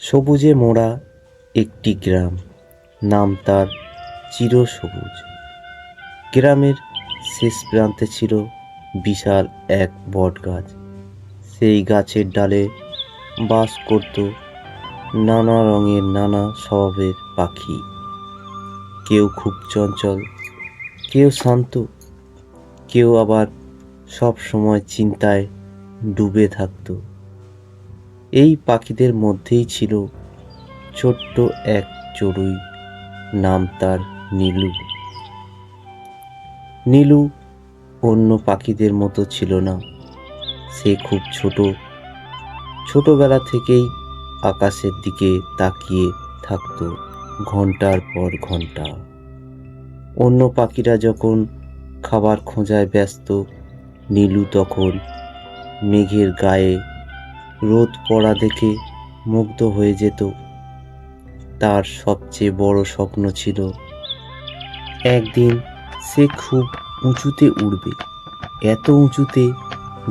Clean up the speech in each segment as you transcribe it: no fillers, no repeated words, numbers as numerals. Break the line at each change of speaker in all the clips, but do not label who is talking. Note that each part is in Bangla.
সবুজে মোড়া একটি গ্রাম, নাম তার চিরসবুজ। গ্রামের শেষ প্রান্তে ছিল বিশাল এক বটগাছ। সেই গাছের ডালে বাস করত নানা রঙের নানা স্বভাবের পাখি। কেউ খুব চঞ্চল, কেউ শান্ত, কেউ আবার সব সময় চিন্তায় ডুবে থাকত। এই পাখিদের মধ্যেই ছিল ছোট্ট এক চড়ুই, নাম তার নীলু। নীলু অন্য পাখিদের মতো ছিল না। সে খুব ছোটবেলা থেকেই আকাশের দিকে তাকিয়ে থাকত ঘন্টার পর ঘন্টা। অন্য পাখিরা যখন খাবার খোঁজায় ব্যস্ত, নীলু তখন মেঘের গায়ে রোদ পড়া দেখে মুগ্ধ হয়ে যেত। তার সবচেয়ে বড় স্বপ্ন ছিল একদিন সে খুব উঁচুতে উড়বে, এত উঁচুতে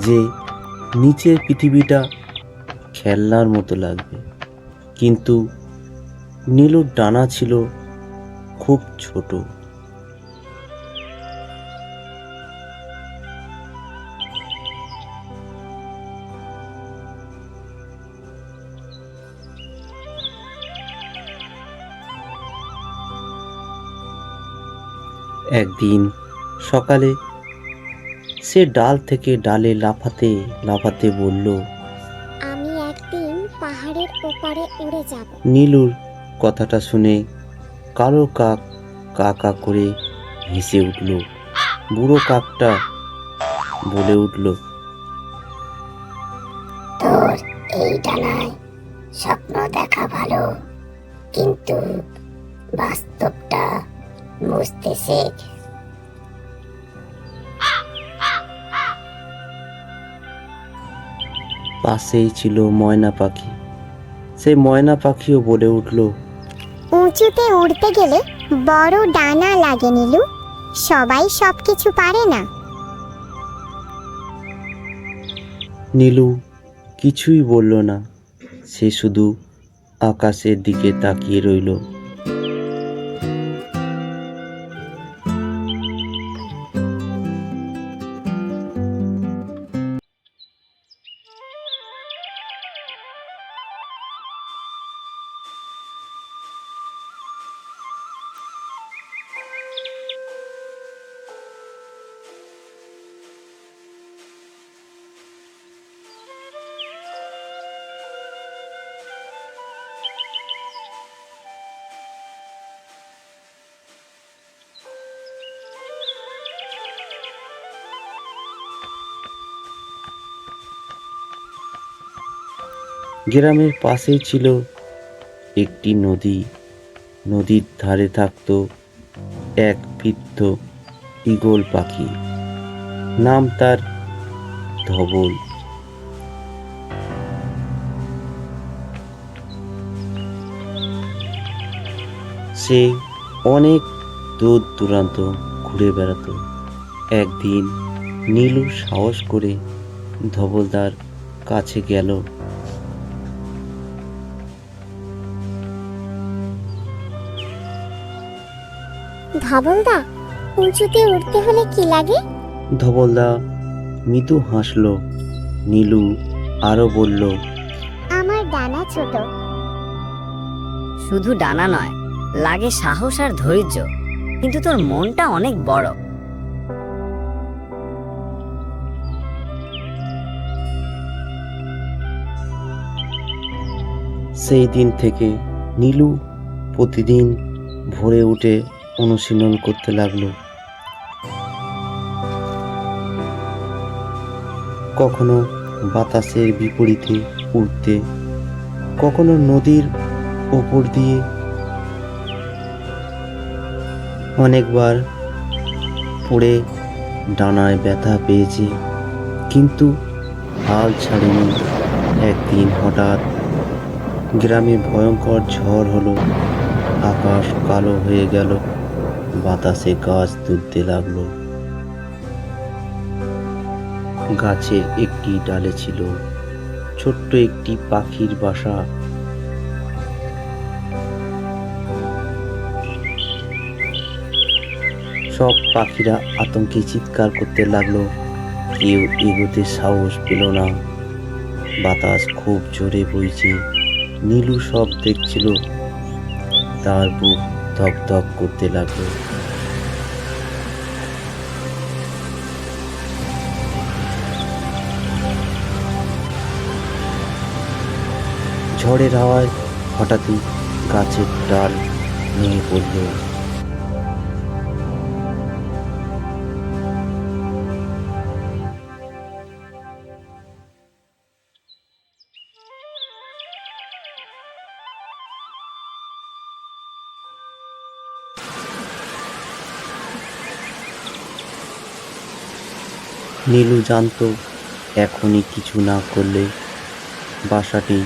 যে নিচের পৃথিবীটা খেলনার মতো লাগবে। কিন্তু নীলুর ডানা ছিল খুব ছোট। একদিন সকালে সে ডাল থেকে ডালে লাফাতে লাফাতে বলল,
আমি একদিন পাহাড়ের ওপারে উড়ে যাব।
নীলুর কথাটা শুনে কালো কাক কা কা করে হেসে উঠল। বুড়ো কাকটা বলে উঠল,
তোর এই ডানায় স্বপ্ন দেখা ভালো, কিন্তু বাস্তবটা বুঝতে শেখ।
পাশেই ছিল ময়না পাখি। সেই ময়না পাখিও বলে উঠল,
উঁচুতে উড়তে গেলে বড় ডানা লাগে নীলু, সবাই সবকিছু পারে না।
নীলু কিছুই বলল না। সে শুধু আকাশের দিকে তাকিয়ে রইল। গ্রামের পাশেই ছিল একটি নদী। নদীর ধারে থাকত এক বৃদ্ধ ঈগল পাখি, নাম তার ধবল। সে অনেক দূর দূরান্ত ঘুরে বেড়াতো। একদিন নীলু সাহস করে ধবলদার কাছে গেল।
ধবলদা, উঁচুতে উড়তে হলে কি লাগে?
ধবলদা মৃদু হাসল। নীলু আরো বলল,
আমার ডানা ছোট।
শুধু ডানা নয়, লাগে সাহস আর ধৈর্য। কিন্তু তোর মনটা অনেক বড়।
সেই দিন থেকে নীলু প্রতিদিন ভোরে উঠে অনুশীলন করতে লাগলো। কখনো বাতাসের বিপরীতে উঠতে, কখনো নদীর ওপর দিয়ে। অনেকবার পড়ে ডানায় ব্যথা পেয়েছে, কিন্তু হাল ছাড়েনি। একদিন হঠাৎ গ্রামে ভয়ঙ্কর ঝড় হলো। আকাশ কালো হয়ে গেল, বাতাসে গাছ দুলতে লাগলো। গাছের একটি ডালে ছিল ছোট্ট একটি পাখির বাসা। সব পাখিরা আতঙ্কে চিৎকার করতে লাগলো। কেউ এগোতে সাহস পেল না। বাতাস খুব জোরে বইছে। নীলু সব দেখছিল। তার বুক ধক ধক করতে লাগলো। ঝড়ের হাওয়ায় হঠাৎই গাছের ডাল ভেঙে পড়ল। নীলু জানতো এখনই কিছু না করলে বাসাটি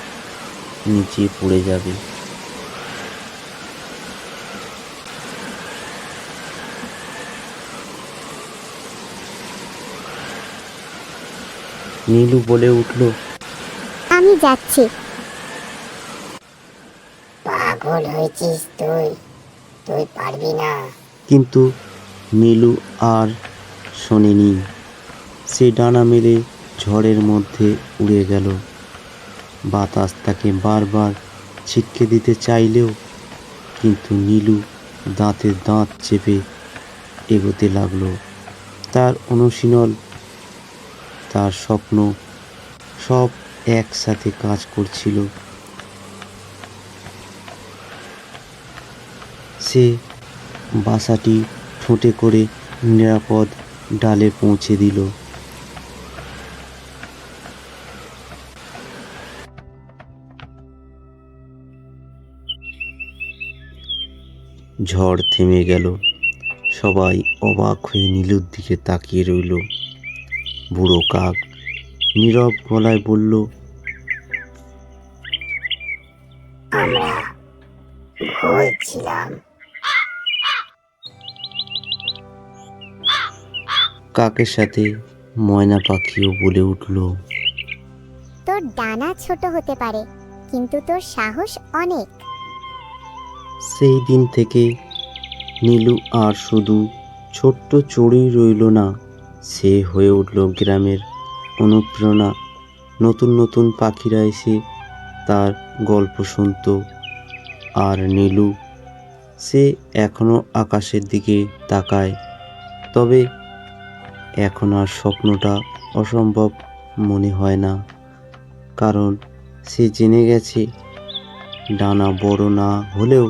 নিচে পড়ে যাবে। নীলু বলে উঠল,
আমি যাচ্ছি।
পাগল হয়েছিস তুই? তুই পারবি না।
কিন্তু নীলু আর শোনেনি। সে ডানা মেলে ঝড়ের মধ্যে উড়ে গেল। বাতাস তাকে বারবার ছিটকে দিতে চাইলেও কিন্তু নীলু দাঁতে দাঁত চেপে এগোতে লাগলো। তার অনুশীলন, তার স্বপ্ন সব একসাথে কাজ করছিল। সে বাসাটি ঠোঁটে করে নিরাপদ ডালে পৌঁছে দিল। ঝড় থেমে গেল। সবাই অবাক হয়ে নীলুর দিকে তাকিয়ে রইল। বুড়ো কাক নীরব গলায় বলল,
আমরা ভুল ছিলাম।
কাকের সাথে ময়না পাখিও বলে উঠল,
তোর ডানা ছোট হতে পারে, কিন্তু তোর সাহস অনেক।
সেই দিন থেকে নীলু আর শুধু ছোট্ট চড়ুই রইল না, সে হয়ে উঠল গ্রামের অনুপ্রেরণা। নতুন নতুন পাখিরা এসে তার গল্প শুনত। আর নীলু, সে এখনো আকাশের দিকে তাকায়। তবে এখন আর স্বপ্নটা অসম্ভব মনে হয় না, কারণ সে জেনে গেছে ডানা বড় না হলেও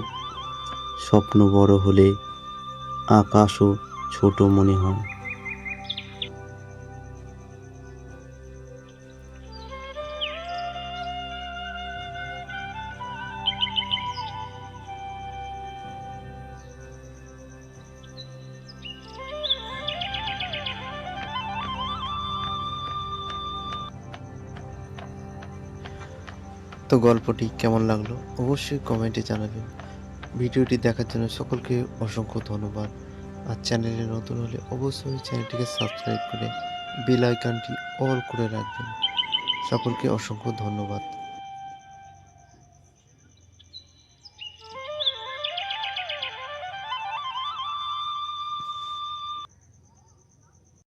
স্বপ্ন বড় হলে আকাশও ছোট মনে হয়।
তো গল্পটি কেমন লাগলো অবশ্যই কমেন্টে জানাবেন। ভিডিওটি দেখার জন্য সকলকে অসংখ্য ধন্যবাদ। আর চ্যানেলে নতুন হলে অবশ্যই চ্যানেলটিকে সাবস্ক্রাইব করে বেল আইকনটি অল করে রাখবেন। সকলকে অসংখ্য ধন্যবাদ।